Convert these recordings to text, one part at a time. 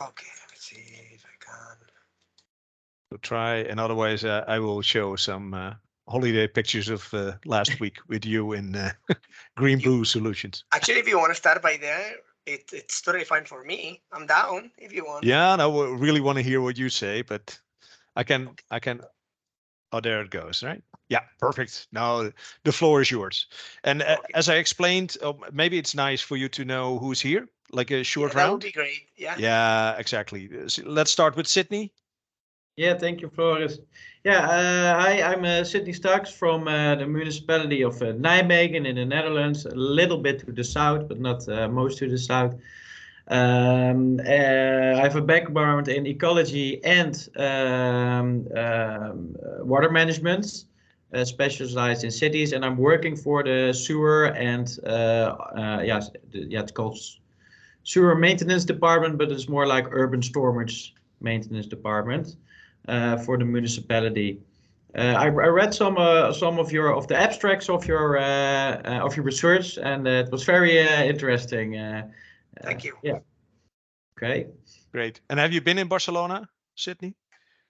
Okay, let's see if I can. So try, and otherwise I will show some holiday pictures of last week with you in GroenBlauw Solutions. Actually, if you want to start by there, it's totally fine for me. I'm down if you want. Yeah, and I really want to hear what you say, but I can. Oh, there it goes, right? Yeah, perfect. Now the floor is yours. And Okay. as I explained, maybe it's nice for you to know who's here, like a short That would round. be great. Yeah. Yeah, exactly. So let's start with Sydney. Yeah, thank you, Floris. Yeah, hi, I'm Sydney Starks from the municipality of Nijmegen in the Netherlands, a little bit to the south, but not most to the south. I have a background in ecology and water management, specialized in cities, and I'm working for the sewer and it's called sewer maintenance department, but it's more like urban storage maintenance department for the municipality. I read some of the abstracts of your research, and it was very interesting. Thank you. Yeah. Okay. Great. And have you been in Barcelona, Sydney?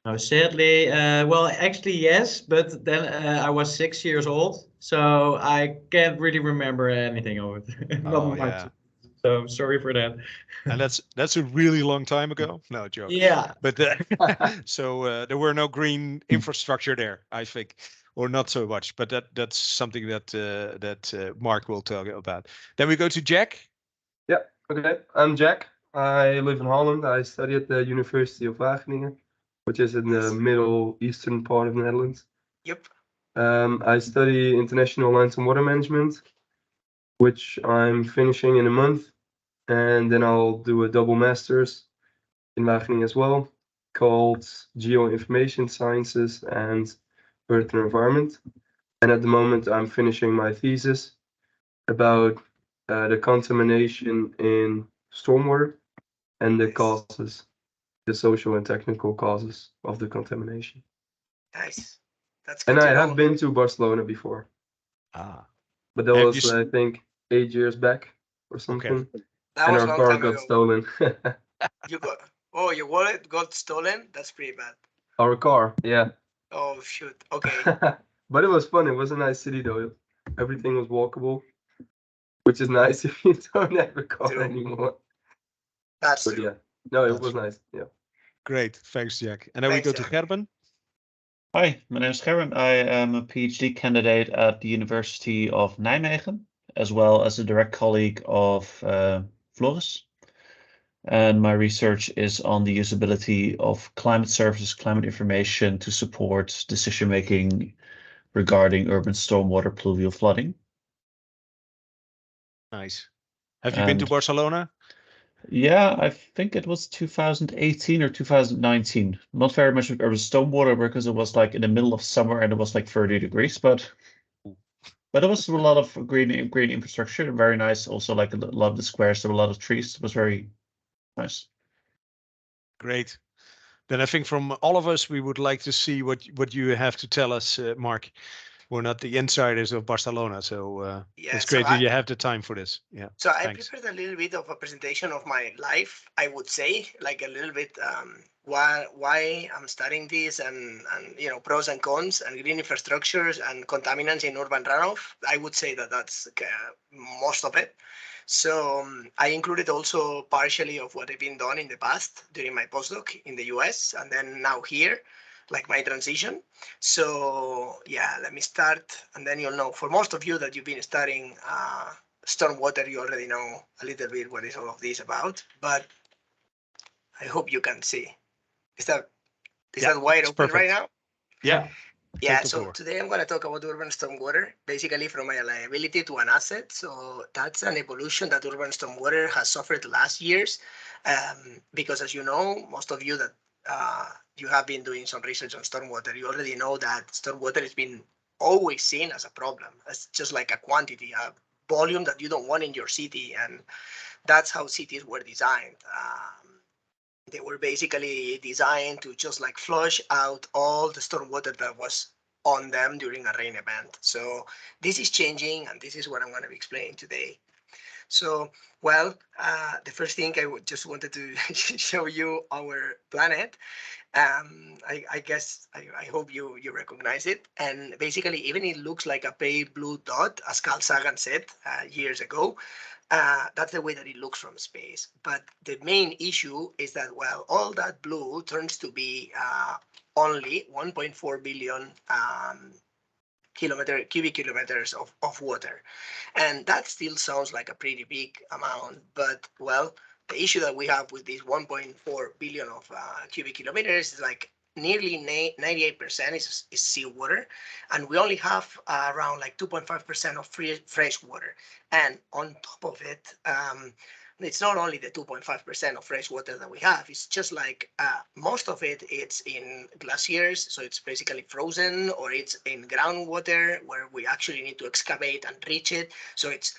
No, sadly, well, actually yes, but then I was 6 years old, so I can't really remember anything of it. Not Oh, much. yeah. So sorry for that. And that's a really long time ago. No joke. Yeah. But so there were no green infrastructure there, I think, or not so much. But that's something that Mark will tell you about. Then we go to Jack. Yeah. Okay. I'm Jack. I live in Holland. I study at the University of Wageningen, which is in the middle eastern part of the Netherlands. Yep. I study international lands and water management, which I'm finishing in a month, and then I'll do a double master's in Wageningen as well, called Geoinformation Sciences and Earth and Environment. And at the moment, I'm finishing my thesis about the contamination in stormwater and the causes, the social and technical causes of the contamination. Nice. That's good. And to I know. have been to Barcelona before, Ah. but that Have was, you I think, 8 years back or something. That And was a our long car time got ago. stolen. Your wallet got stolen? That's pretty bad. Our car, yeah. Oh, shoot. Okay. But it was fun. It was a nice city, though. Everything was walkable, which is nice if you don't have a car True. anymore. That's But true. yeah, no, it That's was true. nice. Yeah. Great. Thanks, Jack. And then we Thanks, go to Jack. Gerben. Hi, my name is Gerben. I am a PhD candidate at the University of Nijmegen, as well as a direct colleague of Floris. And my research is on the usability of climate services, climate information to support decision-making regarding urban stormwater pluvial flooding. Nice. Have you been to Barcelona? Yeah, I think it was 2018 or 2019. Not very much of urban stormwater because it was like in the middle of summer and it was like 30 degrees, but it was a lot of green infrastructure, very nice. Also, like a lot of the squares, there were a lot of trees. It was very nice. Great. Then I think from all of us, we would like to see what you have to tell us, Mark. We're not the insiders of Barcelona, so it's great that you have the time for this. Yeah. So I thanks. prepared a little bit of a presentation of my life, I would say, like a little bit why I'm studying this and pros and cons and green infrastructures and contaminants in urban runoff. I would say that's most of it. So I included also partially of what I've been done in the past during my postdoc in the US and then now here, like my transition. So yeah, let me start and then you'll know. For most of you that you've been studying stormwater, you already know a little bit what is all of this about, but I hope you can see. Is that wide open perfect. right now? Yeah. Yeah, so today I'm going to talk about urban stormwater, basically from a liability to an asset. So that's an evolution that urban stormwater has suffered the last years, because as you know, most of you that you have been doing some research on stormwater, you already know that stormwater has been always seen as a problem, as just like a quantity, a volume that you don't want in your city, and that's how cities were designed. They were basically designed to just like flush out all the stormwater that was on them during a rain event. So this is changing, and this is what I'm going to be explaining today. So, well, the first thing I just wanted to show you our planet. I guess I hope you recognize it. And basically, even it looks like a pale blue dot, as Carl Sagan said years ago. That's the way that it looks from space. But the main issue is that, well, all that blue turns to be only 1.4 billion cubic kilometers of water. And that still sounds like a pretty big amount, but well, the issue that we have with this 1.4 billion of cubic kilometers is like nearly 98% is seawater, and we only have around like 2.5% of fresh water. And on top of it, it's not only the 2.5% of fresh water that we have, it's just like most of it, it's in glaciers, so it's basically frozen, or it's in groundwater where we actually need to excavate and reach it. So it's,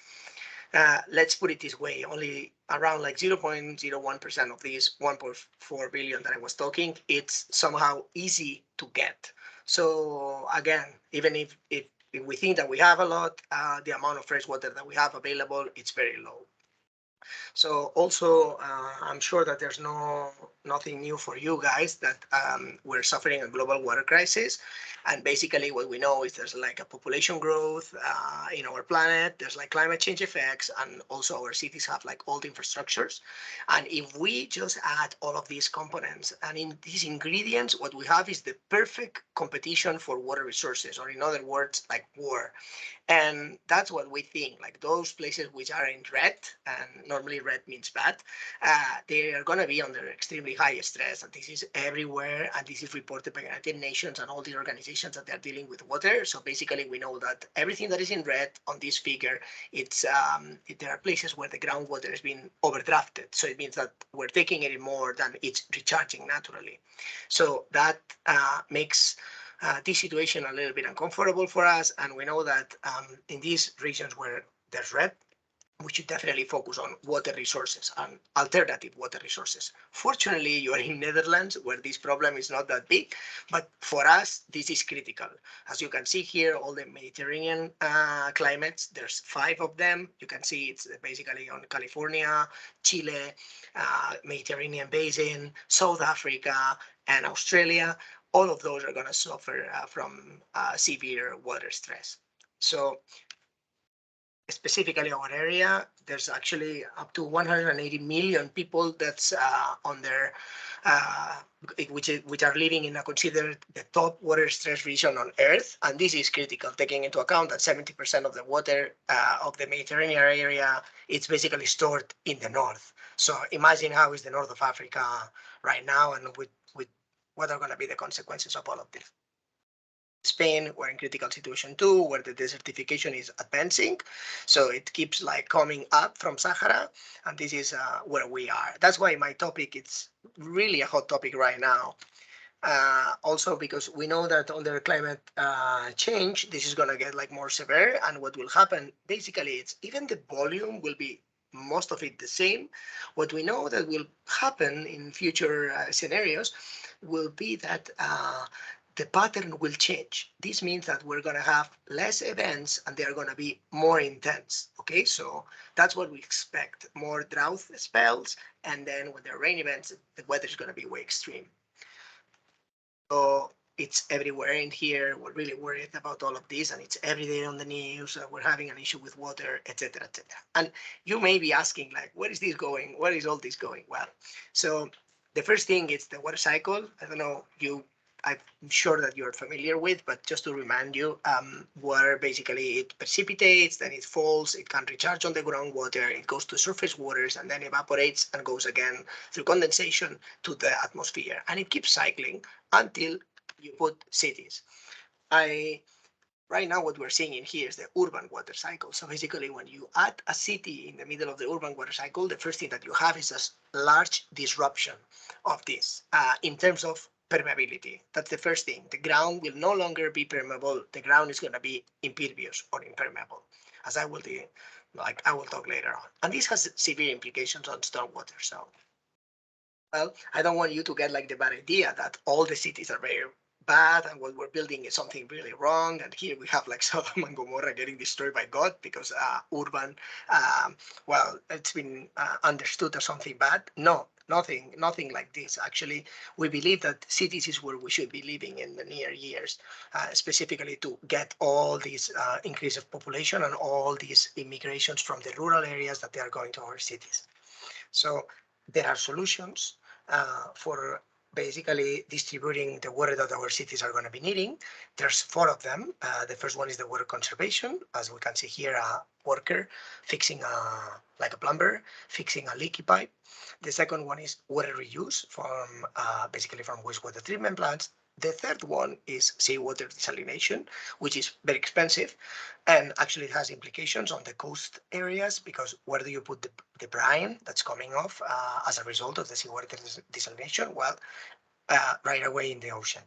let's put it this way, only around like 0.01% of these 1.4 billion that I was talking, it's somehow easy to get. So again, even if we think that we have a lot, the amount of fresh water that we have available, it's very low. So also, I'm sure that there's nothing new for you guys that we're suffering a global water crisis. And basically what we know is there's like a population growth in our planet, there's like climate change effects, and also our cities have like old infrastructures. And if we just add all of these components and in these ingredients, what we have is the perfect competition for water resources, or in other words, like war. And that's what we think, like those places which are in red, and normally red means bad, they are going to be under extremely high stress. And this is everywhere. And this is reported by United Nations and all the organizations that they're dealing with water. So basically, we know that everything that is in red on this figure, it's there are places where the groundwater is being overdrafted. So it means that we're taking it in more than it's recharging naturally. So that makes this situation a little bit uncomfortable for us. And we know that in these regions where there's red, we should definitely focus on water resources and alternative water resources. Fortunately, you are in Netherlands where this problem is not that big, but for us, this is critical. As you can see here, all the Mediterranean climates, there's 5 of them. You can see it's basically on California, Chile, Mediterranean Basin, South Africa, and Australia. All of those are going to suffer from severe water stress. So specifically our area, there's actually up to 180 million people that's on their, which are living in a considered the top water stress region on Earth. And this is critical, taking into account that 70% of the water of the Mediterranean area, it's basically stored in the north. So imagine how is the north of Africa right now, and with what are going to be the consequences of all of this. Spain, we're in critical situation too, where the desertification is advancing. So it keeps like coming up from Sahara, and this is where we are. That's why my topic, it's really a hot topic right now. Also because we know that under climate change, this is gonna get like more severe, and what will happen, basically, it's even the volume will be most of it the same. What we know that will happen in future scenarios will be that the pattern will change. This means that we're going to have less events and they are going to be more intense. Okay, so that's what we expect, more drought spells, and then when there are rain events, the weather is going to be way extreme. So it's everywhere in here. We're really worried about all of this, and it's every day on the news. We're having an issue with water, etc., etc. And you may be asking, like, where is this going? Where is all this going? Well, so the first thing is the water cycle. I don't know, I'm sure that you're familiar with, but just to remind you, water basically it precipitates, then it falls, it can recharge on the groundwater, it goes to surface waters, and then evaporates and goes again through condensation to the atmosphere. And it keeps cycling until you put cities. Right now, what we're seeing in here is the urban water cycle. So basically, when you add a city in the middle of the urban water cycle, the first thing that you have is a large disruption of this in terms of permeability. That's the first thing. The ground will no longer be permeable. The ground is going to be impervious or impermeable, as I will talk later on. And this has severe implications on stormwater. So, well, I don't want you to get like the bad idea that all the cities are very bad and what we're building is something really wrong. And here we have like Sodom and Gomorrah getting destroyed by God because urban, well, it's been understood as something bad. No, nothing like this. Actually, we believe that cities is where we should be living in the near years, specifically to get all these increase of population and all these immigrations from the rural areas that they are going to our cities. So there are solutions for basically distributing the water that our cities are going to be needing. There's 4 of them. The first one is the water conservation. As we can see here, a worker fixing like a plumber, fixing a leaky pipe. The second one is water reuse from basically from wastewater treatment plants. The third one is seawater desalination, which is very expensive and actually it has implications on the coast areas because where do you put the brine that's coming off as a result of the seawater desalination? Well, right away in the ocean.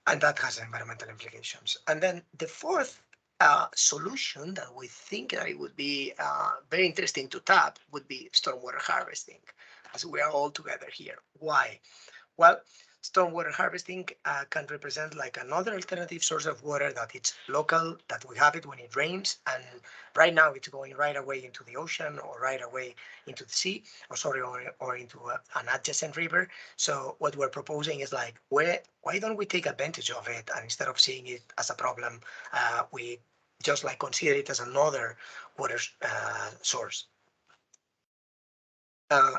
And that has environmental implications. And then the fourth solution that we think that it would be very interesting to tap would be stormwater harvesting, as we are all together here. Why? Well, stormwater harvesting can represent like another alternative source of water that it's local, that we have it when it rains, and right now it's going right away into the ocean or right away into the sea, or into an adjacent river. So what we're proposing is like, why don't we take advantage of it, and instead of seeing it as a problem, we just like consider it as another water source.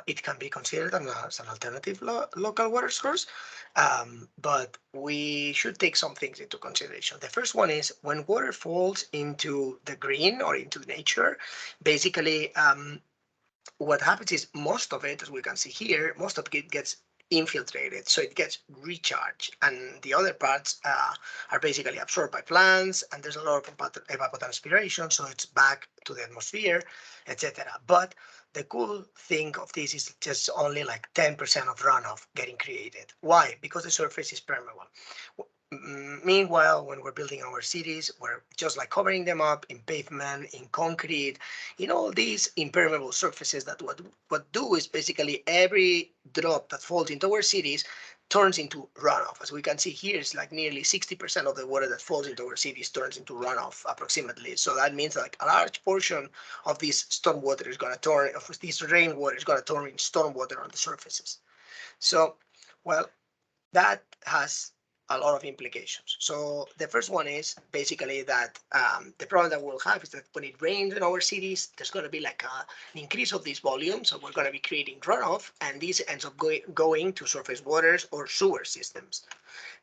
It can be considered as an alternative local water source, but we should take some things into consideration. The first one is when water falls into the green or into nature, basically what happens is most of it, as we can see here, most of it gets infiltrated, so it gets recharged, and the other parts are basically absorbed by plants, and there's a lot of evapotranspiration, so it's back to the atmosphere, etc. But the cool thing of this is just only like 10% of runoff getting created. Why? Because the surface is permeable. Meanwhile, when we're building our cities, we're just like covering them up in pavement, in concrete, in all these impermeable surfaces that what do is basically every drop that falls into our cities turns into runoff. As we can see here, it's like nearly 60% of the water that falls into our cities turns into runoff approximately. So that means like a large portion of this stormwater is going to turn, of this rainwater is going to turn into stormwater on the surfaces. So, well, that has a lot of implications. So the first one is basically that the problem that we'll have is that when it rains in our cities, there's going to be like an increase of this volume. So we're going to be creating runoff, and this ends up going to surface waters or sewer systems.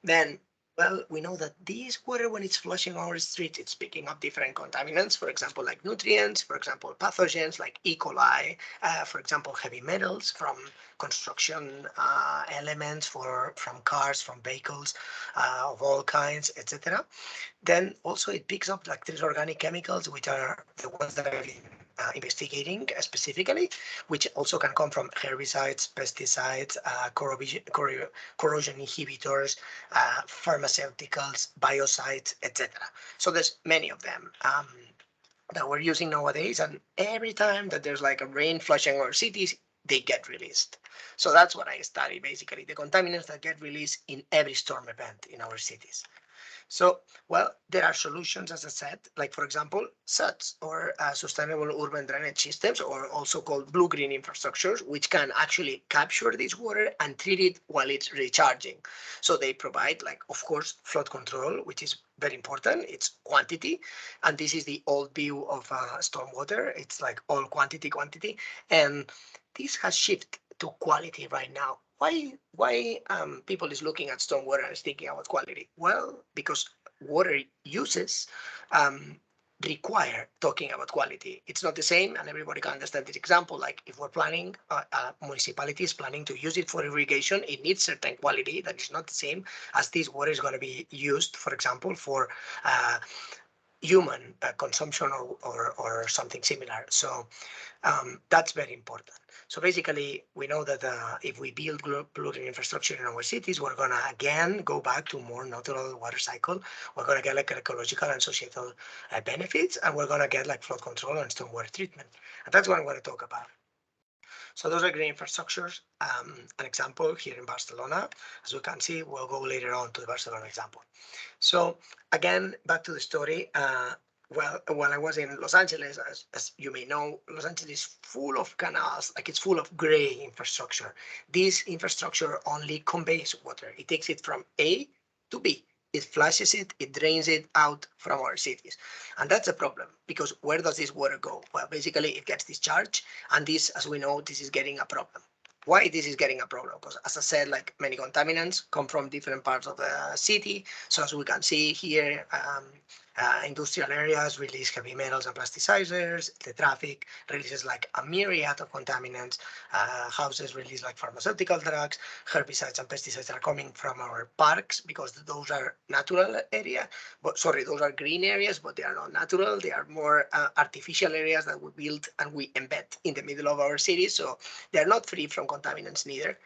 Then, well, we know that this water, when it's flushing our streets, it's picking up different contaminants, for example, like nutrients, for example, pathogens like E. coli, for example, heavy metals from construction elements, from cars, from vehicles of all kinds, etc. Then also it picks up like these organic chemicals, which are the ones that I've been investigating specifically, which also can come from herbicides, pesticides, corrosion inhibitors, pharmaceuticals, biocides, etc. So there's many of them that we're using nowadays, and every time that there's like a rain flushing our cities, they get released. So that's what I study, basically, the contaminants that get released in every storm event in our cities. So, well, there are solutions, as I said, like, for example, SUDs, or sustainable urban drainage systems, or also called blue-green infrastructures, which can actually capture this water and treat it while it's recharging. So they provide, like, of course, flood control, which is very important. It's quantity. And this is the old view of stormwater. It's like all quantity. And this has shifted to quality right now. Why people is looking at stormwater and is thinking about quality? Well, because water uses require talking about quality. It's not the same, and everybody can understand this example. Like if we're planning, municipality is planning to use it for irrigation, it needs certain quality that is not the same as this water is going to be used, for example, for human consumption or something similar. So that's very important. So basically, we know that if we build polluting infrastructure in our cities, we're going to again go back to more natural water cycle. We're going to get like ecological and societal benefits, and we're going to get like flood control and stormwater treatment. And that's what I'm going to talk about. So those are green infrastructures. An example here in Barcelona, as we can see, we'll go later on to the Barcelona example. So again, back to the story. Well, when I was in Los Angeles, as you may know, Los Angeles is full of canals, like it's full of gray infrastructure. This infrastructure only conveys water. It takes it from A to B. It flushes it, it drains it out from our cities. And that's a problem, because where does this water go? Well, basically it gets discharged, and this, as we know, this is getting a problem. Why this is getting a problem? Because as I said, like many contaminants come from different parts of the city. So as we can see here, industrial areas release heavy metals and plasticizers. The traffic releases like a myriad of contaminants. Houses release like pharmaceutical drugs. Herbicides and pesticides are coming from our parks because those are natural area. But sorry, those are green areas, but they are not natural. They are more artificial areas that we build and we embed in the middle of our cities. So they are not free from contaminants neither.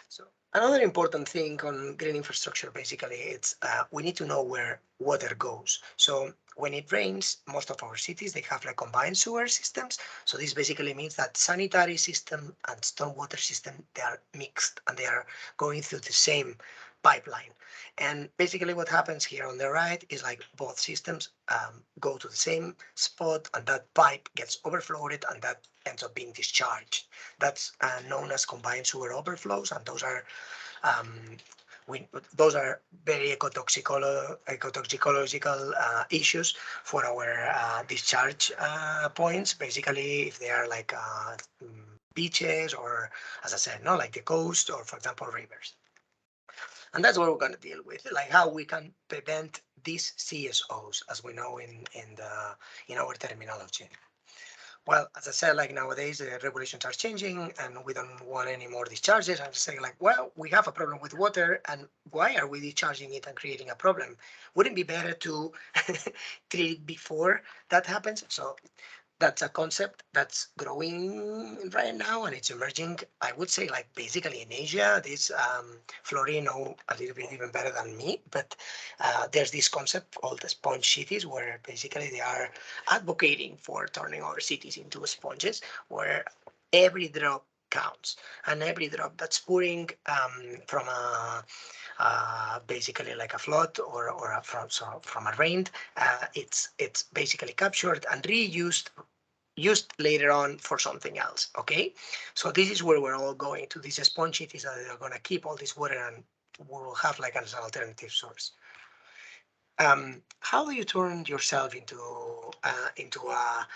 So another important thing on green infrastructure, basically, it's we need to know where water goes. So when it rains, most of our cities, they have like combined sewer systems. So this basically means that sanitary system and stormwater system, they are mixed and they are going through the same pipeline. And basically what happens here on the right is like both systems go to the same spot, and that pipe gets overflowed and that ends up being discharged. That's known as combined sewer overflows, and those are very ecotoxicological issues for our discharge points. Basically, if they are like beaches or, as I said, like the coast or, for example, rivers. And that's what we're going to deal with, like how we can prevent these CSOs, as we know in our terminology. Well, as I said, like nowadays the regulations are changing and we don't want any more discharges. I'm saying like, well, we have a problem with water, and why are we discharging it and creating a problem? Wouldn't it be better to treat it before that happens? So that's a concept that's growing right now, and it's emerging, I would say, like basically in Asia. This Flori know a little bit even better than me, but there's this concept called the sponge cities, where basically they are advocating for turning our cities into sponges, where every drop counts, and every drop that's pouring from a basically like a flood or from a rain, it's basically captured and reused, used later on for something else. Okay, so this is where we're all going to. These sponge cities that are going to keep all this water, and we'll have like as an alternative source. How do you turn yourself into a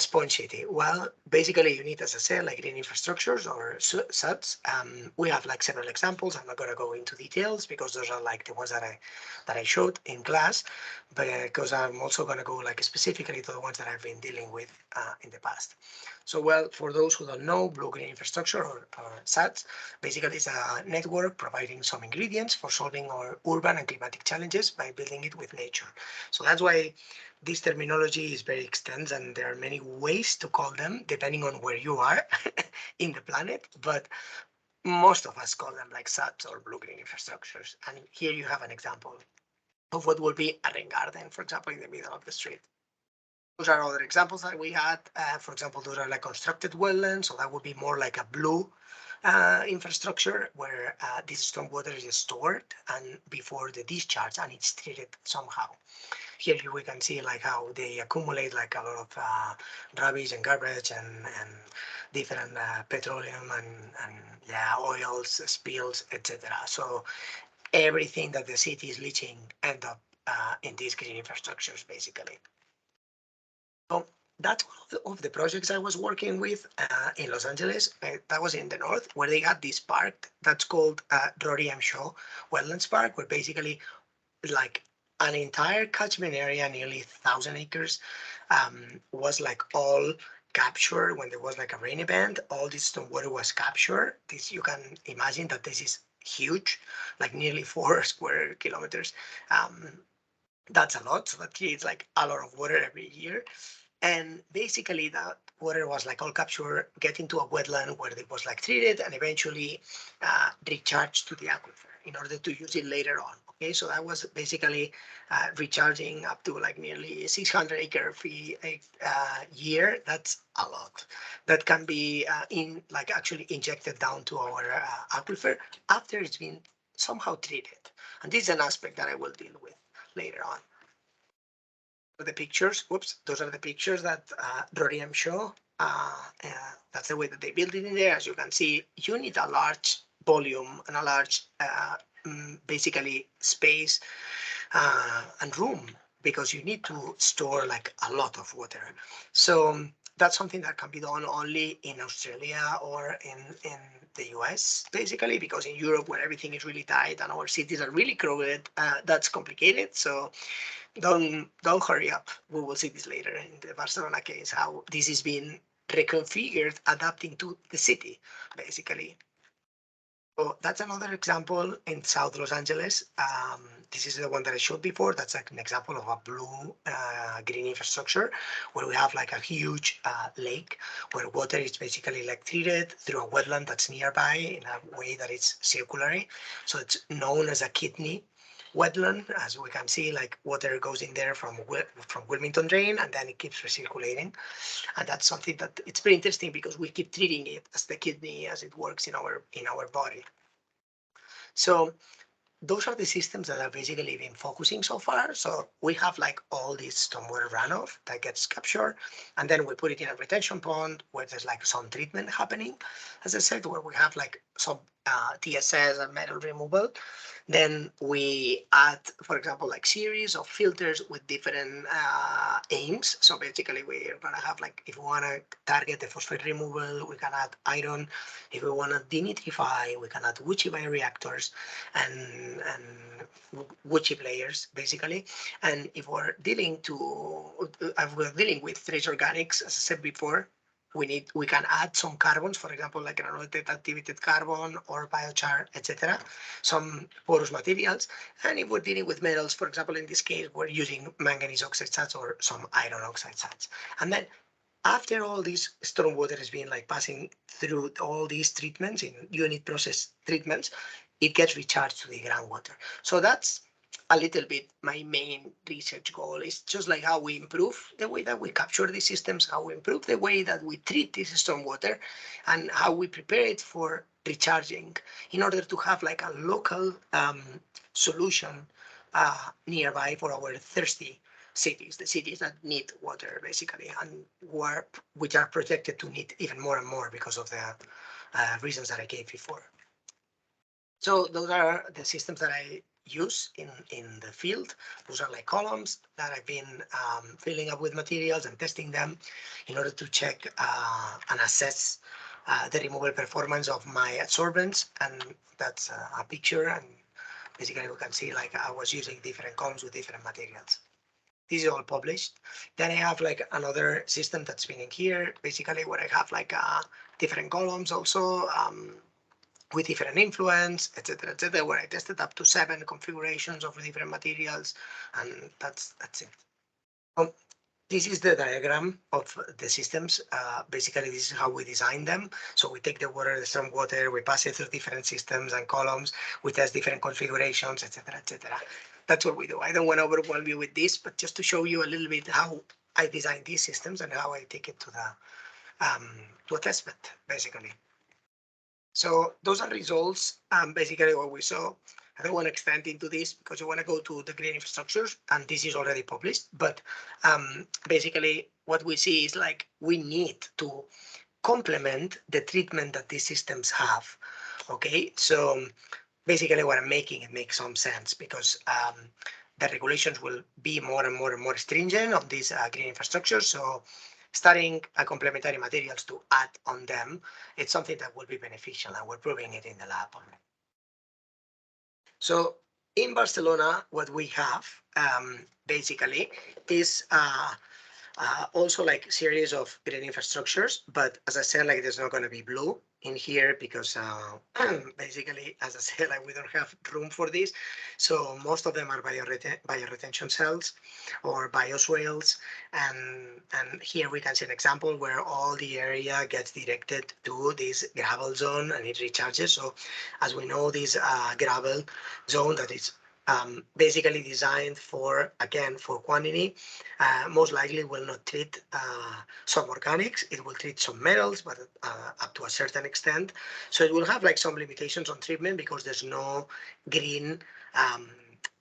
sponge city? Well, basically you need, as I said, like green infrastructures or SUTs. We have like several examples. I'm not going to go into details because those are like the ones that I showed in class, but because I'm also going to go like specifically to the ones that I've been dealing with in the past. So, well, for those who don't know, blue-green infrastructure or SATs, basically it's a network providing some ingredients for solving our urban and climatic challenges by building it with nature. So that's why this terminology is very extensive, and there are many ways to call them depending on where you are in the planet, but most of us call them like SATs or blue-green infrastructures. And here you have an example of what would be a rain garden, for example, in the middle of the street. Those are other examples that we had. For example, those are like constructed wetlands, so that would be more like a blue infrastructure where this stormwater is stored and before the discharge, and it's treated somehow. Here we can see like how they accumulate like a lot of rubbish and garbage and different petroleum and oils, spills, etc. So everything that the city is leaching end up in these green infrastructures, basically. So that's one of the projects I was working with in Los Angeles. That was in the north, where they had this park that's called Rory M. Shaw Wetlands Park, where basically like an entire catchment area, nearly 1,000 acres, was like all captured when there was like a rain event. All this stormwater was captured. This, you can imagine that this is huge, like nearly 4 square kilometers. That's a lot. So that creates like a lot of water every year. And basically that water was like all captured, get into a wetland where it was like treated and eventually recharged to the aquifer in order to use it later on. Okay, so that was basically recharging up to like nearly 600 acre-feet a year. That's a lot. That can be actually injected down to our aquifer after it's been somehow treated. And this is an aspect that I will deal with later on. The pictures, whoops, those are the pictures that Roriam show. That's the way that they build it in there. As you can see, you need a large volume and a large basically space and room, because you need to store like a lot of water. So that's something that can be done only in Australia or in the US, basically, because in Europe, where everything is really tight and our cities are really crowded, that's complicated. So don't hurry up. We will see this later in the Barcelona case, how this is being reconfigured, adapting to the city, basically. So that's another example in South Los Angeles. This is the one that I showed before. That's like an example of a blue green infrastructure where we have like a huge lake where water is basically like treated through a wetland that's nearby in a way that it's circulary. So it's known as a kidney wetland. As we can see, like water goes in there from Wilmington Drain, and then it keeps recirculating. And that's something that it's very interesting because we keep treating it as the kidney as it works in our body. So those are the systems that I've basically been focusing so far. So we have like all this stormwater runoff that gets captured, and then we put it in a retention pond where there's like some treatment happening, as I said, where we have like some TSS and metal removal. Then we add, for example, like series of filters with different aims. So basically we're gonna have like, if we wanna target the phosphate removal, we can add iron. If we wanna denitrify, we can add wood chip bioreactors and wood chip layers, basically. And if we're dealing with trace organics, as I said before, we can add some carbons, for example, like granulated activated carbon or biochar, etc., some porous materials. And if we're dealing with metals, for example, in this case, we're using manganese oxide salts or some iron oxide salts. And then after all this stormwater is being like passing through all these treatments in unit process treatments, it gets recharged to the groundwater. So that's a little bit my main research goal, is just like how we improve the way that we capture these systems, how we improve the way that we treat this stormwater, and how we prepare it for recharging in order to have like a local solution nearby for our thirsty cities, the cities that need water basically, and which are projected to need even more and more because of the reasons that I gave before. So those are the systems that I use in the field. Those are like columns that I've been filling up with materials and testing them in order to check and assess the removal performance of my adsorbents. And that's a picture, and basically we can see like I was using different columns with different materials. This is all published. Then I have like another system that's been in here, basically where I have like different columns also, with different influence, etc., where I tested up to 7 configurations of different materials, and that's it. This is the diagram of the systems. Basically, this is how we design them. So we take the water, the storm water, we pass it through different systems and columns, we test different configurations, etc., etc. That's what we do. I don't want to overwhelm you with this, but just to show you a little bit how I design these systems and how I take it to a testbed, basically. So those are results, basically what we saw. I don't want to extend into this because I want to go to the green infrastructures, and this is already published. But basically what we see is like we need to complement the treatment that these systems have. Okay, so basically what I'm making, it makes some sense because the regulations will be more and more stringent on these green infrastructures. So studying complementary materials to add on them, it's something that will be beneficial, and we're proving it in the lab. So in Barcelona, what we have basically is also like series of green infrastructures, but as I said, like there's not going to be blue in here because basically, as I said, like we don't have room for this. So most of them are bioretention cells or bioswales, and here we can see an example where all the area gets directed to this gravel zone and it recharges. So as we know, this gravel zone that is basically designed for, again, for quantity. Most likely will not treat some organics. It will treat some metals, but up to a certain extent. So it will have like some limitations on treatment because there's no green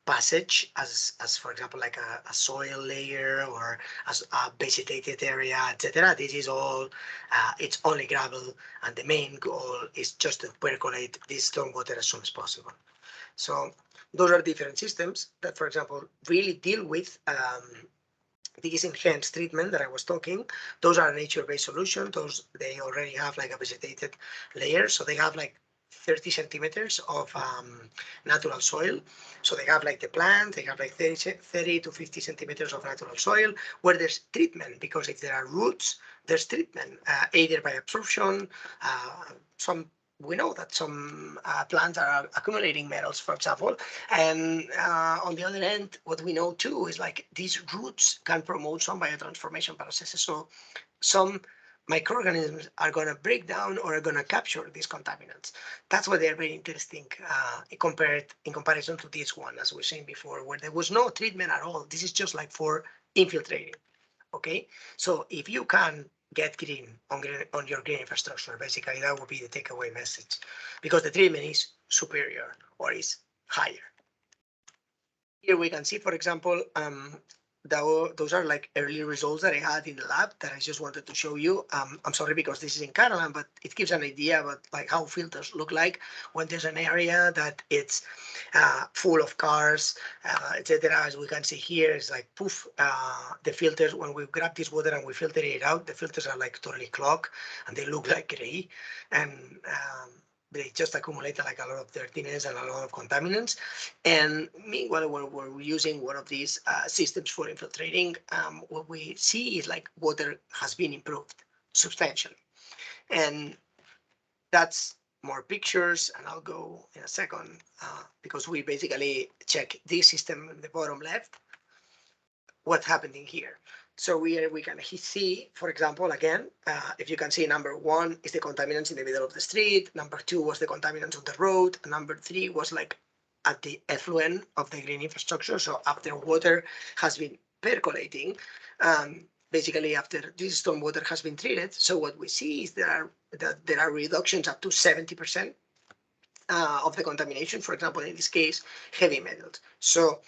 passage as for example, like a soil layer or as a vegetated area, etc. This is all, it's only gravel, and the main goal is just to percolate this stormwater as soon as possible. So those are different systems that, for example, really deal with these enhanced treatment that I was talking. Those are nature-based solutions. Those, they already have like a vegetated layer, so they have like 30 centimeters of natural soil. So they have like the plant, they have like 30 to 50 centimeters of natural soil where there's treatment, because if there are roots, there's treatment, either by absorption, we know that some plants are accumulating metals, for example. And on the other end, what we know too is like these roots can promote some biotransformation processes. So some microorganisms are going to break down or are going to capture these contaminants. That's why they're very interesting in comparison to this one, as we were saying before, where there was no treatment at all. This is just like for infiltrating. Okay, so if you can get green on your green infrastructure, basically that would be the takeaway message, because the treatment is superior or is higher. Here we can see, for example, those are like early results that I had in the lab that I just wanted to show you. I'm sorry because this is in Catalan, but it gives an idea about like how filters look like when there's an area that it's full of cars, etc. As we can see here, it's like poof, the filters, when we grab this water and we filter it out, the filters are like totally clogged and they look like gray, and they just accumulate like a lot of dirtiness and a lot of contaminants. And meanwhile, when we're using one of these systems for infiltrating, what we see is like water has been improved substantially. And that's more pictures, and I'll go in a second, because we basically check this system in the bottom left, what's happening here. So we can see, for example, again, if you can see, number one is the contaminants in the middle of the street. Number two was the contaminants on the road. And number three was like at the effluent of the green infrastructure. So after water has been percolating, basically after this stormwater has been treated. So what we see is there are reductions up to 70% of the contamination. For example, in this case, heavy metals. So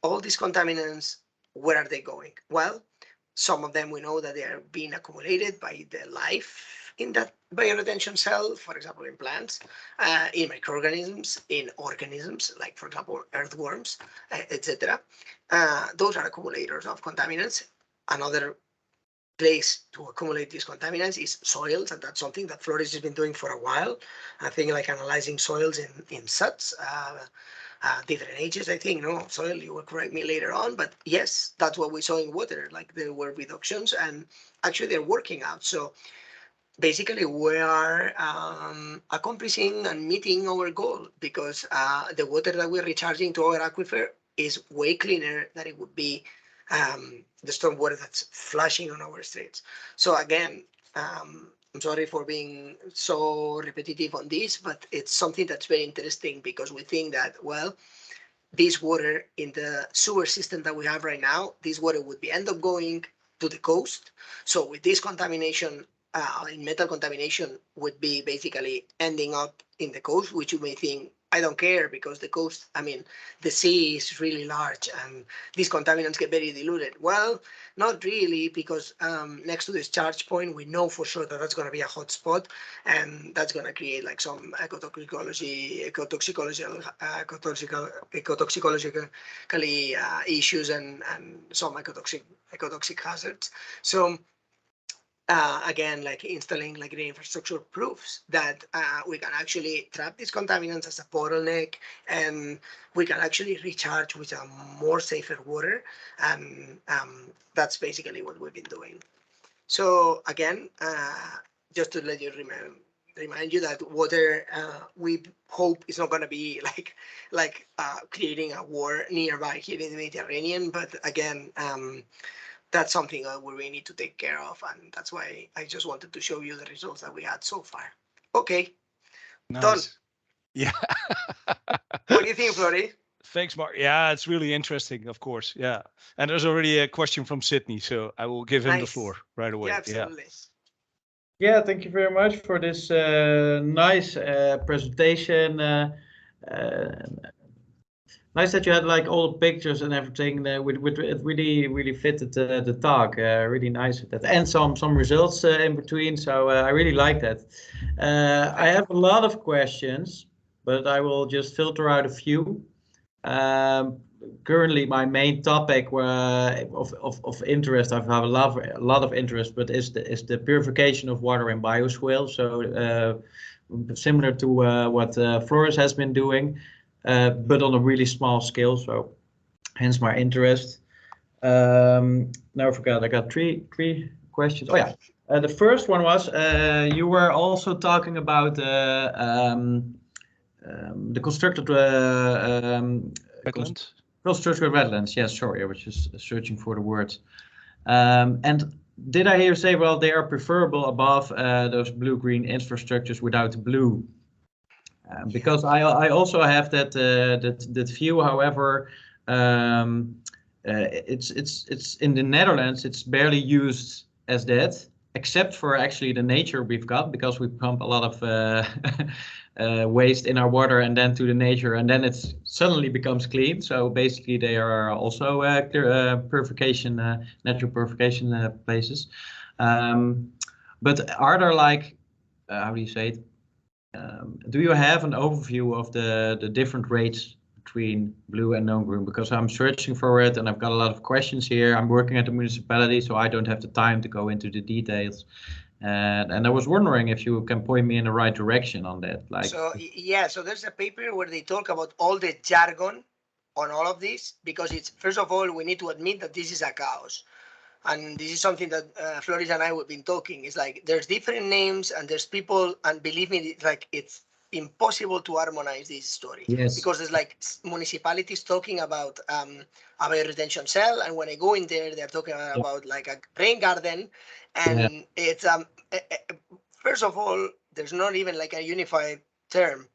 all these contaminants, where are they going? Well, some of them we know that they are being accumulated by the life in that bioretention cell, for example, in plants, in microorganisms, in organisms, like, for example, earthworms, etc. Those are accumulators of contaminants. Another place to accumulate these contaminants is soils, and that's something that Flores has been doing for a while. I think like analyzing soils in SUTs, different ages, I think, no, soil, you will correct me later on, but yes, that's what we saw in water, like there were reductions, and actually they're working out. So basically we are accomplishing and meeting our goal, because the water that we're recharging to our aquifer is way cleaner than it would be the stormwater that's flushing on our streets. So again, I'm sorry for being so repetitive on this, but it's something that's very interesting, because we think that, well, this water in the sewer system that we have right now, this water would end up going to the coast. So with this contamination, in metal contamination, would be basically ending up in the coast, which you may think, I don't care, because the coast, I mean, the sea is really large and these contaminants get very diluted. Well, not really, because next to this charge point, we know for sure that that's going to be a hot spot, and that's going to create like some ecotoxicological issues and some ecotoxic hazards. So again, like installing like green infrastructure proves that we can actually trap these contaminants as a bottleneck, and we can actually recharge with a more safer water, and that's basically what we've been doing. So again, just to let you remind you that water, we hope is not going to be like creating a war nearby here in the Mediterranean, but again, that's something we really need to take care of, and that's why I just wanted to show you the results that we had so far. Okay, nice. done. Yeah. What do you think, Flori? Thanks, Mark. Yeah, it's really interesting, of course. Yeah. And there's already a question from Sydney, so I will give him the floor right away. Yeah, absolutely. Yeah, thank you very much for this nice presentation. Nice that you had like all the pictures and everything. It really fitted the talk. Really nice with that, and some results in between. So I really like that. I have a lot of questions, but I will just filter out a few. Currently, my main topic of interest, I have a lot of interest, but is the purification of water in bioswale. So similar to what Floris has been doing, but on a really small scale. So hence my interest. Now I forgot. I got three questions. Oh yeah. The first one was you were also talking about the constructed Wetlands. Constructed wetlands. Yes, sorry, I was just searching for the words. And did I hear you say, well, they are preferable above those blue-green infrastructures without the blue? Because I also have that view. However, it's in the Netherlands. It's barely used as that, except for actually the nature we've got, because we pump a lot of waste in our water and then to the nature, and then it suddenly becomes clean. So basically, they are also purification, natural purification places. But are there like, how do you say it? Do you have an overview of the different rates between blue and non-green? Because I'm searching for it and I've got a lot of questions here. I'm working at the municipality, so I don't have the time to go into the details. And I was wondering if you can point me in the right direction on that. Like, so yeah, so there's a paper where they talk about all the jargon on all of this, because it's, first of all, we need to admit that this is a chaos. And this is something that Floris and I have been talking. It's like there's different names and there's people, and believe me, it's like it's impossible to harmonize this story. Yes. Because there's like municipalities talking about a retention cell, and when I go in there, they're talking about like a rain garden, and it's first of all, there's not even like a unified term,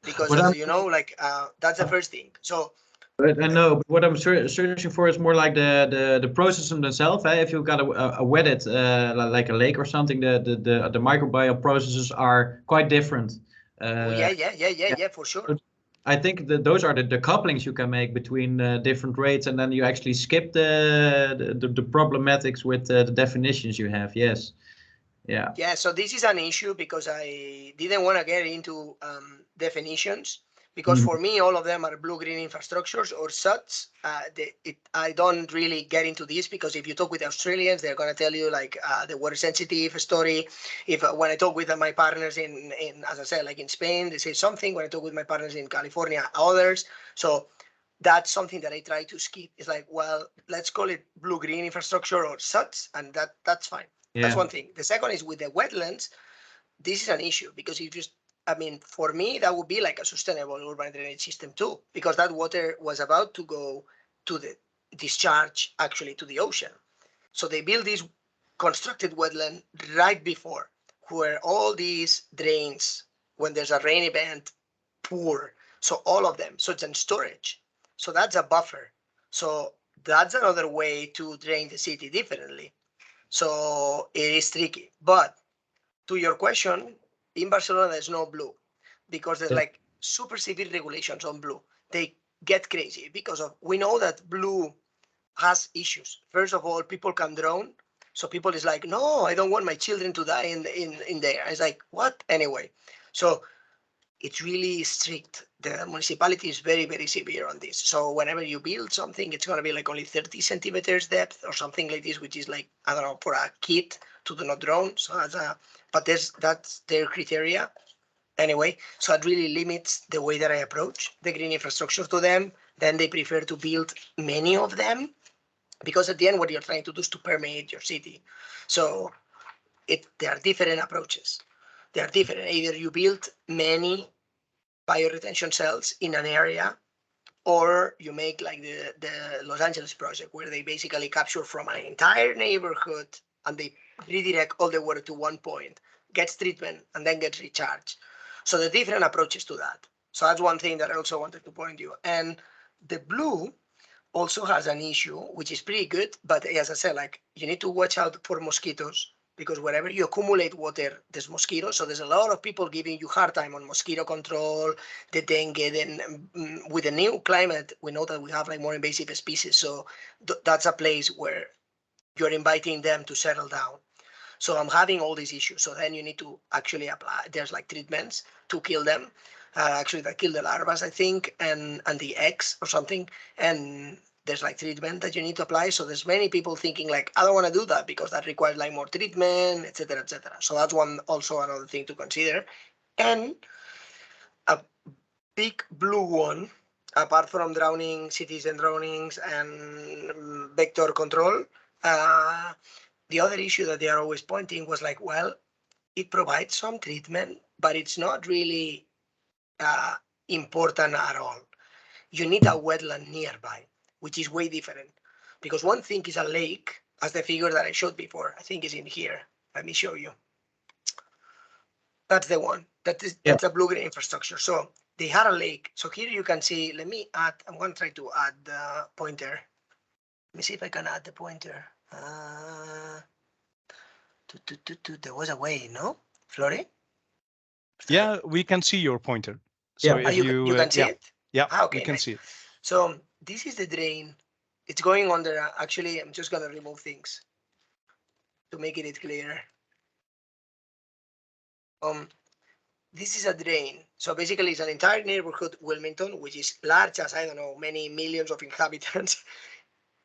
because you know, like that's the first thing. So. But I know, but what I'm searching for is more like the process themselves. If you've got a wetted like a lake or something, the microbial processes are quite different. Yeah, for sure. I think that those are the couplings you can make between different rates, and then you actually skip the problematics with the definitions you have. Yes. Yeah. Yeah, so this is an issue because I didn't want to get into definitions, because for me, all of them are blue-green infrastructures or SUTs. I don't really get into this, because if you talk with Australians, they're going to tell you like the water sensitive story. When I talk with my partners in, as I said, like in Spain, they say something. When I talk with my partners in California, others. So that's something that I try to skip. It's like, well, let's call it blue-green infrastructure or SUTs, and that's fine. Yeah. That's one thing. The second is with the wetlands. This is an issue, because if you, I mean, for me, that would be like a sustainable urban drainage system too, because that water was about to go to the discharge, actually to the ocean. So they built this constructed wetland right before, where all these drains, when there's a rain event, pour. So all of them. So it's in storage. So that's a buffer. So that's another way to drain the city differently. So it is tricky. But to your question, in Barcelona, there's no blue, because there's like super severe regulations on blue. They get crazy because of, we know that blue has issues. First of all, people can drown. So people is like, no, I don't want my children to die in there. It's like, what? Anyway, so it's really strict. The municipality is very, very severe on this. So whenever you build something, it's going to be like only 30 centimeters depth or something like this, which is like, I don't know, for a kid to do not drown. So but that's their criteria. Anyway, so it really limits the way that I approach the green infrastructure to them. Then they prefer to build many of them, because at the end, what you're trying to do is to permeate your city. So there are different approaches. They are different. Either you build many bioretention cells in an area, or you make like the Los Angeles project, where they basically capture from an entire neighborhood and they redirect all the water to one point, gets treatment, and then gets recharged. So the different approaches to that. So that's one thing that I also wanted to point you. And The blue also has an issue, which is pretty good, but as I said, like you need to watch out for mosquitoes, because wherever you accumulate water, there's mosquitoes. So there's a lot of people giving you hard time on mosquito control, the dengue. Then with the new climate, we know that we have like more invasive species. So that's a place where you're inviting them to settle down. So I'm having all these issues. So then you need to actually apply. There's like treatments to kill them. Actually, that kill the larvae, I think, and the eggs or something. And there's like treatment that you need to apply. So there's many people thinking like, I don't want to do that because that requires like more treatment, etc., etc. So that's also another thing to consider. And a big blue one, apart from drowning, citizen drownings, and vector control, the other issue that they are always pointing was like, well, it provides some treatment, but it's not really important at all. You need a wetland nearby, which is way different. Because one thing is a lake, as the figure that I showed before, I think is in here. Let me show you. That's the one. That's a blue-green infrastructure. So they had a lake. So here you can see, I'm going to try to add the pointer. Let me see if I can add the pointer. There was a way, no? Flory? Yeah, we can see your pointer. So if you can see it? Yeah, okay, we can nice. see it. So this is the drain. It's going under. Actually, I'm just going to remove things to make it clearer. This is a drain. So basically, it's an entire neighborhood, Wilmington, which is large as, I don't know, many millions of inhabitants.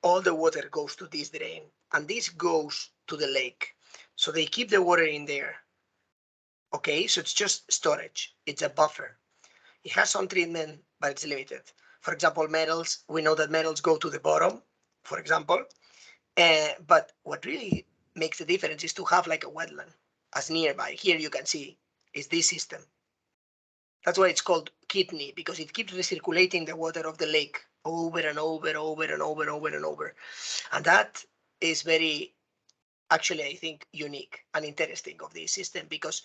All the water goes to this drain, and this goes to the lake. So they keep the water in there. Okay, so it's just storage. It's a buffer. It has some treatment, but it's limited. For example, metals, we know that metals go to the bottom, for example. But what really makes the difference is to have like a wetland as nearby. Here you can see is this system. That's why it's called kidney, because it keeps recirculating the water of the lake over and over and over and over and over and over. And that is very, actually, I think, unique and interesting of this system, because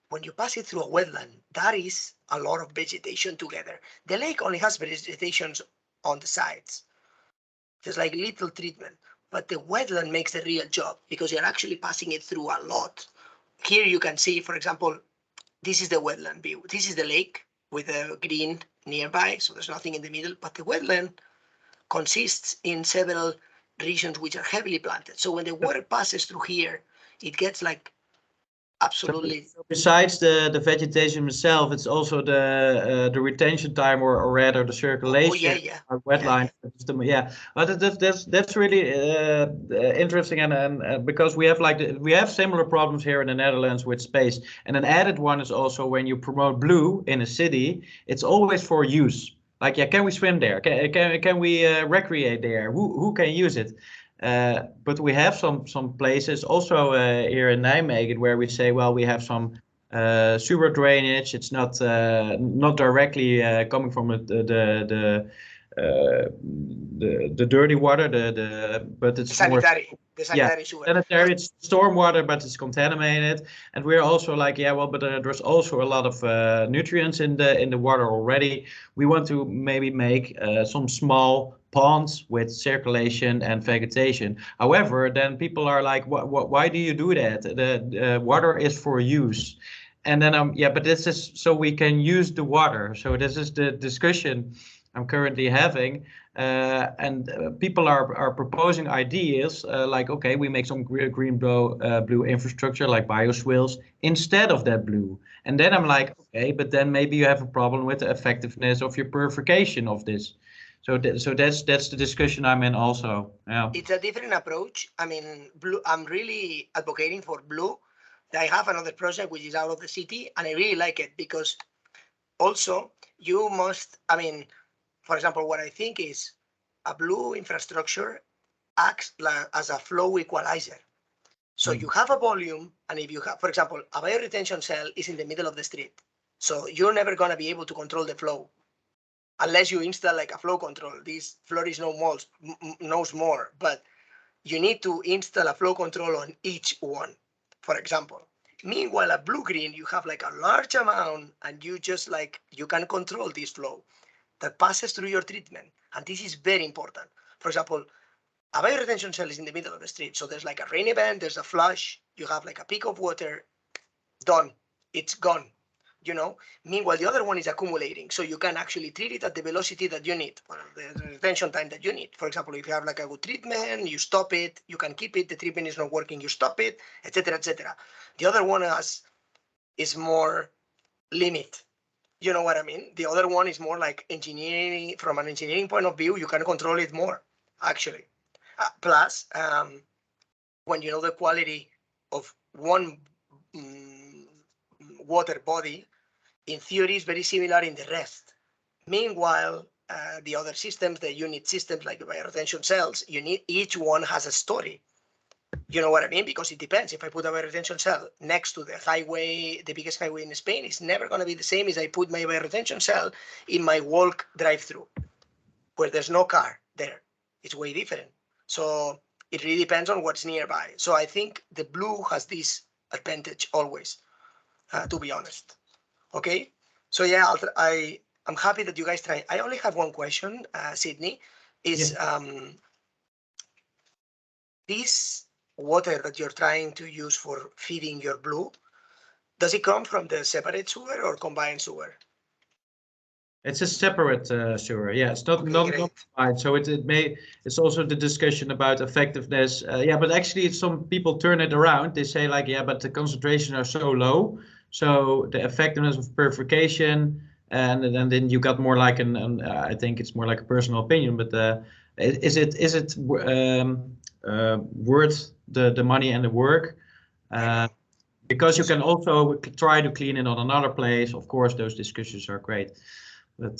when you pass it through a wetland, that is a lot of vegetation together. The lake only has vegetation on the sides. There's like little treatment, but the wetland makes the real job because you're actually passing it through a lot. Here you can see, for example, this is the wetland view. This is the lake with the green nearby, so there's nothing in the middle, but the wetland consists in several regions which are heavily planted. So when the water passes through here, it gets like absolutely. So besides the vegetation itself, it's also the retention time, or rather the circulation. Wetline. Yeah. But that's really interesting, and because we have similar problems here in the Netherlands with space. And an added one is also when you promote blue in a city, it's always for use. Like, yeah, can we swim there? Can we recreate there? Who can use it? But we have some places also here in Nijmegen where we say, well, we have some sewer drainage. It's not directly coming from the dirty water, but it's sanitary. The sanitary sewer. Sanitary. It's stormwater, but it's contaminated. And we're also like, yeah, well, but there's also a lot of nutrients in the water already. We want to maybe make some small ponds with circulation and vegetation. However, then people are like, why do you do that? The water is for use. And then but this is so we can use the water. So this is the discussion I'm currently having, and people are proposing ideas like, okay, we make some GroenBlauw blue infrastructure like bioswales instead of that blue. And then I'm like, okay, but then maybe you have a problem with the effectiveness of your purification of this. So that's the discussion I'm in also. Yeah. It's a different approach. I mean, blue. I'm really advocating for blue. I have another project which is out of the city, and I really like it because also you must. I mean, for example, what I think is a blue infrastructure acts as a flow equalizer. So you have a volume, and if you have, for example, a bioretention cell is in the middle of the street, so you're never going to be able to control the flow unless you install like a flow control. This Floris knows more, but you need to install a flow control on each one, for example. Meanwhile, at blue-green, you have like a large amount, and you just like, you can control this flow. that passes through your treatment. And this is very important. For example, a bioretention cell is in the middle of the street. So there's like a rain event, there's a flush, you have like a peak of water, done, it's gone. Meanwhile, the other one is accumulating. So you can actually treat it at the velocity that you need, or the retention time that you need. For example, if you have like a good treatment, you stop it, you can keep it, the treatment is not working, you stop it, etc., etc. The other one is more limit. You know what I mean? The other one is more like engineering. From an engineering point of view, you can control it more, actually. Plus, when you know the quality of one water body, in theory, is very similar in the rest. Meanwhile, the other systems, the unit systems like the bioretention cells, each one has a story. You know what I mean? Because it depends. If I put a bioretention cell next to the highway, the biggest highway in Spain, it's never going to be the same as I put my bioretention cell in my walk drive-through, where there's no car there. It's way different. So it really depends on what's nearby. So I think the blue has this advantage always, to be honest. Okay, so yeah, I'm happy that you guys try. I only have one question, Sydney, is this water that you're trying to use for feeding your blue, does it come from the separate sewer or combined sewer? It's a separate sewer. Yeah, it's not combined. So it's also the discussion about effectiveness. Yeah, but actually some people turn it around. They say like, yeah, but the concentrations are so low. So the effectiveness of purification, and then you got more like I think it's more like a personal opinion, but is it worth the money and the work? Because you can also try to clean it on another place. Of course, those discussions are great, but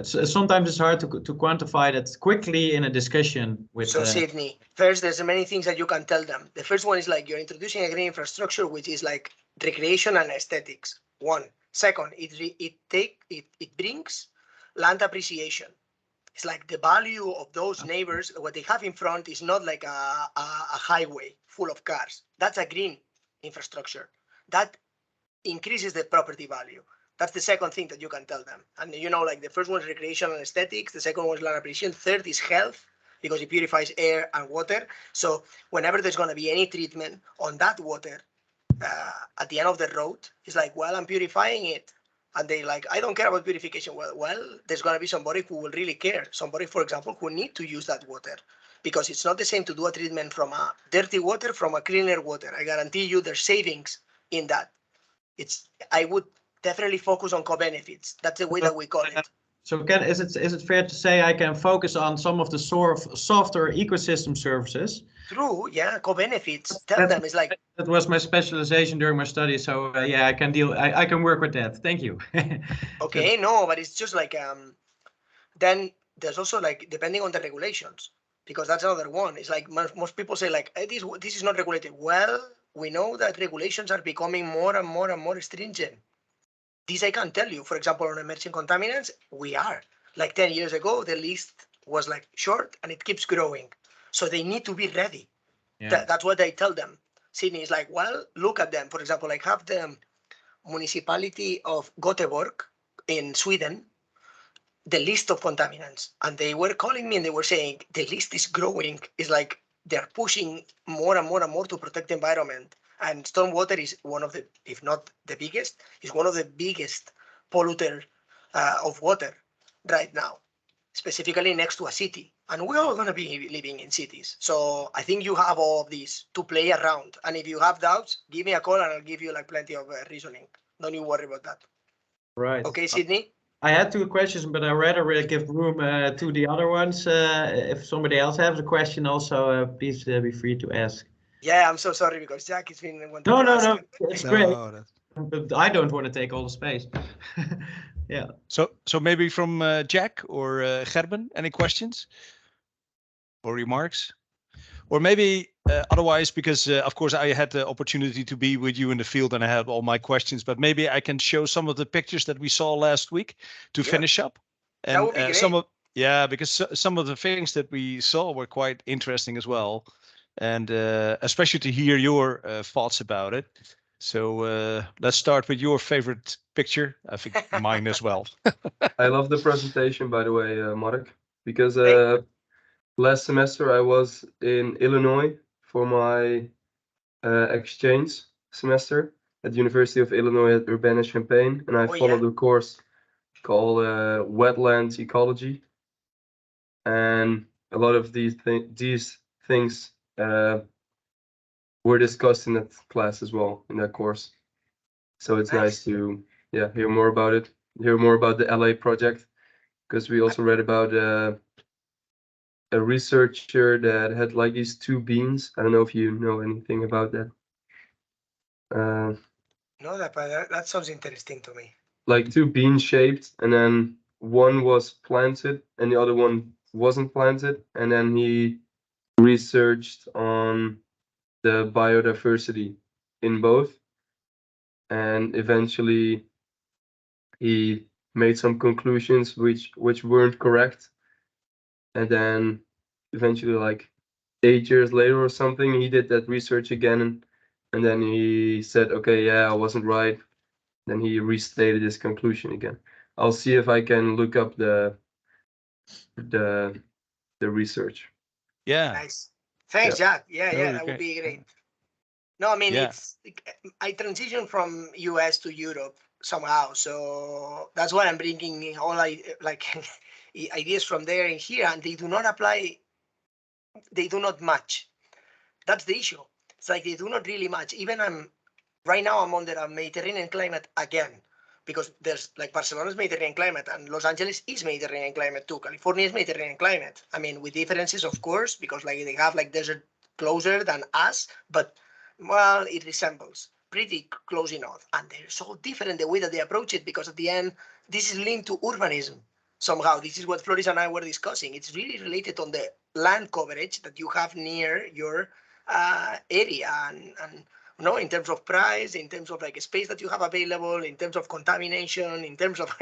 sometimes it's hard to quantify that quickly in a discussion with. So Sydney, first, there's many things that you can tell them. The first one is like you're introducing a green infrastructure, which is like recreation and aesthetics. One. Second, it brings land appreciation. It's like the value of those neighbors, what they have in front is not like a highway full of cars. That's a green infrastructure. That increases the property value. That's the second thing that you can tell them. And like the first one is recreation and aesthetics. The second one is land appreciation. Third is health, because it purifies air and water. So whenever there's going to be any treatment on that water, at the end of the road, it's like, well, I'm purifying it. And they like, I don't care about purification. Well, there's going to be somebody who will really care. Somebody, for example, who need to use that water. Because it's not the same to do a treatment from a dirty water from a cleaner water. I guarantee you there's savings in that. I would definitely focus on co-benefits. That's the way that we call it. So is it fair to say I can focus on some of the softer ecosystem services? True, yeah, co-benefits. Tell them it's like that was my specialization during my study. So yeah, I can work with that. Thank you. Okay, no, but it's just like then there's also like depending on the regulations, because that's another one. It's like most people say like hey, this is not regulated. Well, we know that regulations are becoming more and more and more stringent. This I can tell you. For example, on emerging contaminants, we are. Like 10 years ago, the list was like short and it keeps growing. So they need to be ready. Yeah. That's what I tell them. Sydney is like, well, look at them. For example, I have the municipality of Göteborg in Sweden, the list of contaminants. And they were calling me and they were saying, the list is growing. It's like they're pushing more and more and more to protect the environment. And stormwater is one of the, if not the biggest, is one of the biggest polluter of water right now, specifically next to a city. And we're all going to be living in cities. So I think you have all of these to play around. And if you have doubts, give me a call and I'll give you like plenty of reasoning. Don't you worry about that. Right. Okay, Sydney? I had two questions, but I'd rather give room to the other ones. If somebody else has a question also, please be free to ask. Yeah, I'm so sorry because Jack has been one. No, it's great. But I don't want to take all the space. Yeah. So maybe from Jack or Gerben, any questions or remarks? Or maybe otherwise, because of course I had the opportunity to be with you in the field and I had all my questions, but maybe I can show some of the pictures that we saw last week to finish up. And that would be great. because some of the things that we saw were quite interesting as well. And especially to hear your thoughts about it. So let's start with your favorite picture. I think mine as well. I love the presentation, by the way, Mark, because last semester I was in Illinois for my exchange semester at the University of Illinois at Urbana-Champaign, and I followed a course called Wetlands Ecology. And a lot of these things were discussed in that class as well, in that course. So it's nice to hear more about it, hear more about the LA project, because we also read about a researcher that had like these two beans. I don't know if you know anything about that. No, that sounds interesting to me. Like two bean shaped, and then one was planted and the other one wasn't planted, and then he researched on the biodiversity in both, and eventually he made some conclusions which weren't correct, and then eventually, like 8 years later or something, he did that research again, and then he said, okay, yeah, I wasn't right. Then he restated his conclusion again. I'll see if I can look up the research. Yeah. Nice. Thanks, Jack. Yeah, that would be great. No, I mean, I transitioned from US to Europe somehow, so that's why I'm bringing all ideas from there in here, and they do not apply. They do not match. That's the issue. It's like they do not really match. Even right now I'm under a Mediterranean climate again, because there's like Barcelona's Mediterranean climate and Los Angeles is Mediterranean climate too. California is Mediterranean climate. I mean, with differences, of course, because like they have like desert closer than us, but well, it resembles pretty close enough. And they're so different the way that they approach it, because at the end, this is linked to urbanism somehow. This is what Floris and I were discussing. It's really related on the land coverage that you have near your area, and no, in terms of price, in terms of like space that you have available, in terms of contamination, in terms of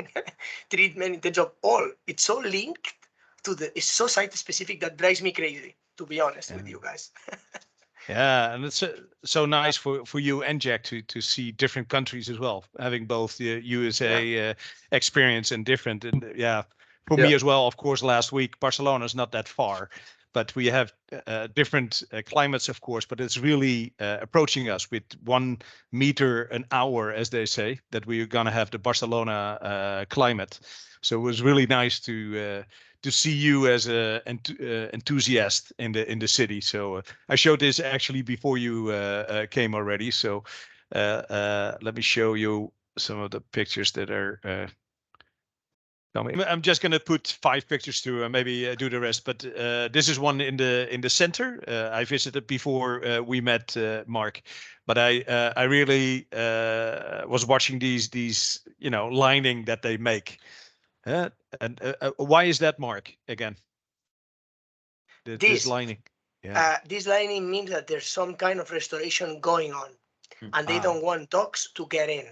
treatment, in terms of all. It's so linked to it's so site specific that drives me crazy, to be honest with you guys. Yeah, and it's so nice for you and Jack to see different countries as well, having both the USA experience and different. And for me as well, of course, last week, Barcelona is not that far, but we have different climates, of course, but it's really approaching us with 1 meter an hour, as they say, that we're going to have the Barcelona climate. So it was really nice to see you as an enthusiast in the city. So I showed this actually before you came already. So let me show you some of the pictures that are coming. I'm just going to put 5 pictures to maybe do the rest. But this is one in the center. I visited before we met Mark, but I really was watching these lining that they make. And why is that, Mark, again? This lining. This lining means that there's some kind of restoration going on, and they don't want dogs to get in.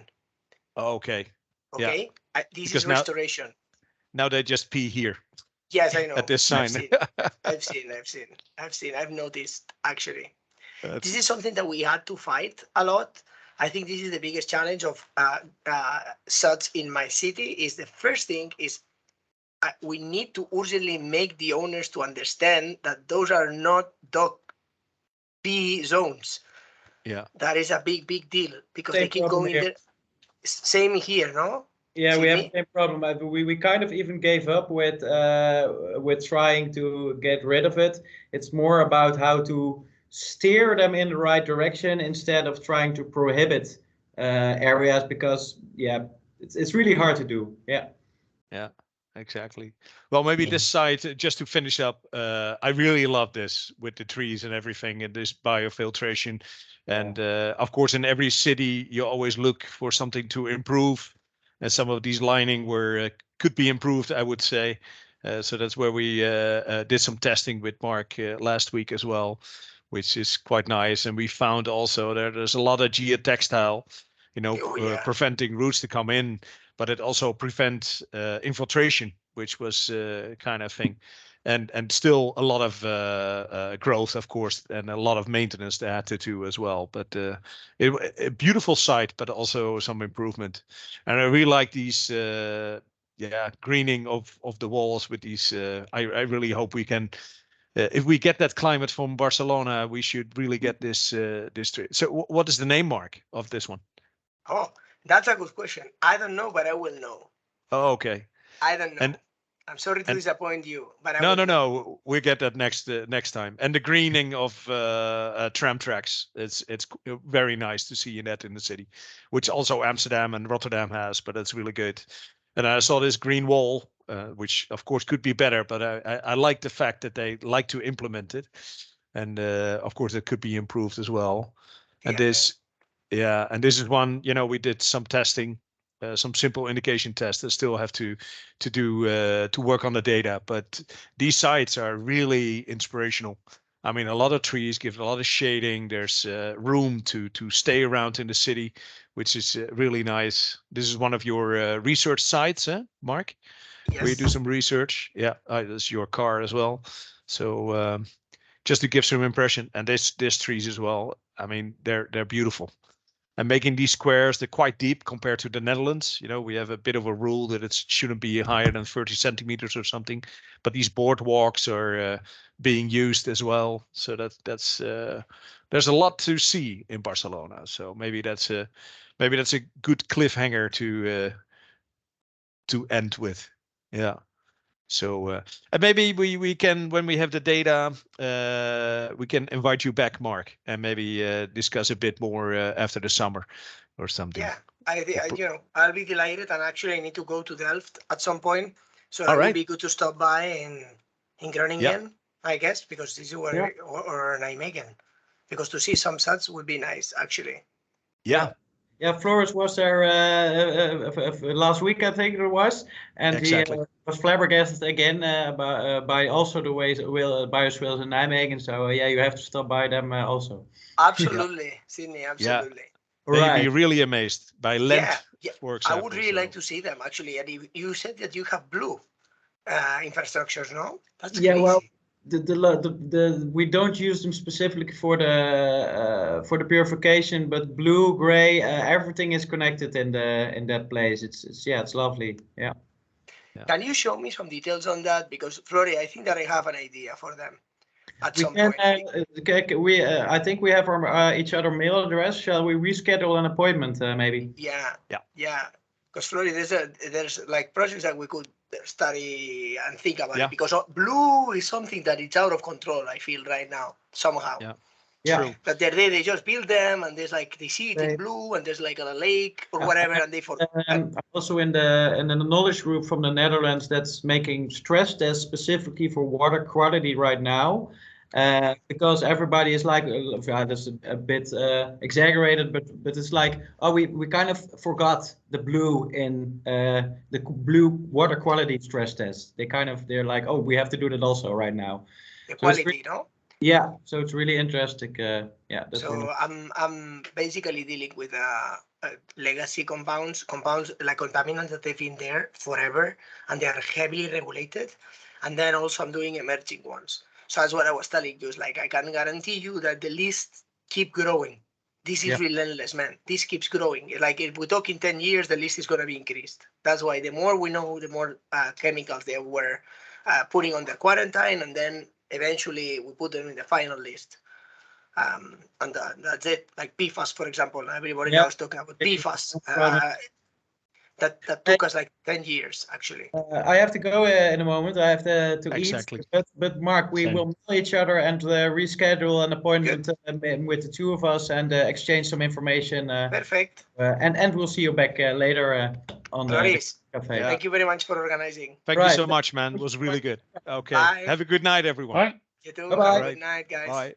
Okay. Okay. Yeah. This is restoration. Now they just pee here. Yes, I know. At this sign. I've noticed, actually. This is something that we had to fight a lot. I think this is the biggest challenge of such in my city. Is the first thing is we need to urgently make the owners to understand that those are not dog pee zones. Yeah, that is a big deal, because they keep going there. Same here, no? Yeah, we have the same problem. We kind of even gave up with trying to get rid of it. It's more about how to steer them in the right direction instead of trying to prohibit areas, because it's really hard to do. Yeah, exactly. Well, maybe this side, just to finish up, I really love this with the trees and everything, and this biofiltration. And of course, in every city, you always look for something to improve. And some of these lining could be improved, I would say. So that's where we did some testing with Mark last week as well, which is quite nice. And we found also there's a lot of geotextile, preventing roots to come in, but it also prevents infiltration, which was kind of thing. and still a lot of growth, of course, and a lot of maintenance to add to as well. But a beautiful site, but also some improvement. And I really like these, greening of the walls with these. I really hope we can. If we get that climate from Barcelona, we should really get this tree. So what is the name, Mark, of this one? Oh, that's a good question. I don't know, but I will know. Oh, okay. I don't know. And I'm sorry to disappoint you, but I no. We get that next time. And the greening of tram tracks, it's very nice to see that in the city, which also Amsterdam and Rotterdam has, but it's really good. And I saw this green wall, which of course could be better, but I like the fact that they like to implement it, and of course it could be improved as well. And this is one, we did some testing. Some simple indication tests that still have to work on the data, but these sites are really inspirational. I mean, a lot of trees give a lot of shading. There's room to stay around in the city, which is really nice. This is one of your research sites, Mark? Yes. Where you do some research. Yeah, that's your car as well. So just to give some impression, and this trees as well. I mean, they're beautiful. And making these squares, they're quite deep compared to the Netherlands. We have a bit of a rule that it shouldn't be higher than 30 centimeters or something. But these boardwalks are being used as well. So that's there's a lot to see in Barcelona. So maybe that's a good cliffhanger to end with. Yeah. So and maybe we can, when we have the data, we can invite you back, Mark, and maybe discuss a bit more after the summer or something. Yeah, I'll be delighted, and actually I need to go to Delft at some point, so it would be good to stop by in Groningen, I guess, because this is where or Nijmegen, because to see some sets would be nice, actually. Yeah. Yeah, Floris was there last week, I think it was, and he was flabbergasted again by also the ways biospheres in Nijmegen. So you have to stop by them also. Absolutely, Sydney, absolutely. Yeah. They'd be really amazed by Lent, for example. I would really like to see them, actually. And you said that you have blue infrastructures, no? That's crazy. Well, we don't use them specifically for the purification, but blue, gray, everything is connected in that place. It's lovely. Yeah. Can you show me some details on that? Because Flori, I think that I have an idea for them at some point. I think we have our each other mail address. Shall we reschedule an appointment maybe? Yeah. Because Flori, there's like projects that we could study and think about it, because blue is something that it's out of control, I feel, right now, somehow. True. But they just build them, and there's like they see it in blue, and there's like a lake or whatever, and they forget. I'm also in the knowledge group from the Netherlands that's making stress tests specifically for water quality right now. Because everybody is like, that's a bit exaggerated, but it's like, we kind of forgot the blue in the blue water quality stress test. They're like, we have to do that also right now. The quality, no? Yeah, so it's really interesting. So I'm basically dealing with legacy compounds like contaminants that they've been there forever, and they are heavily regulated. And then also I'm doing emerging ones. So that's what I was telling you. Is like, I can guarantee you that the list keep growing. This is relentless, man. This keeps growing. Like, if we talk in 10 years, the list is going to be increased. That's why the more we know, the more chemicals they were putting on the quarantine, and then eventually we put them in the final list. And that's it. Like PFAS, for example. Everybody now is talking about PFAS. That took us like 10 years, actually. I have to go in a moment. I have to exactly. eat. But Mark, we will know each other and reschedule an appointment with the two of us and exchange some information. Perfect. And we'll see you back later on the cafe. Thank you very much for organizing. Thank you so much, man. It was really good. Okay. Bye. Have a good night, everyone. Bye. You too. Bye-bye. Have a good night, guys. Bye.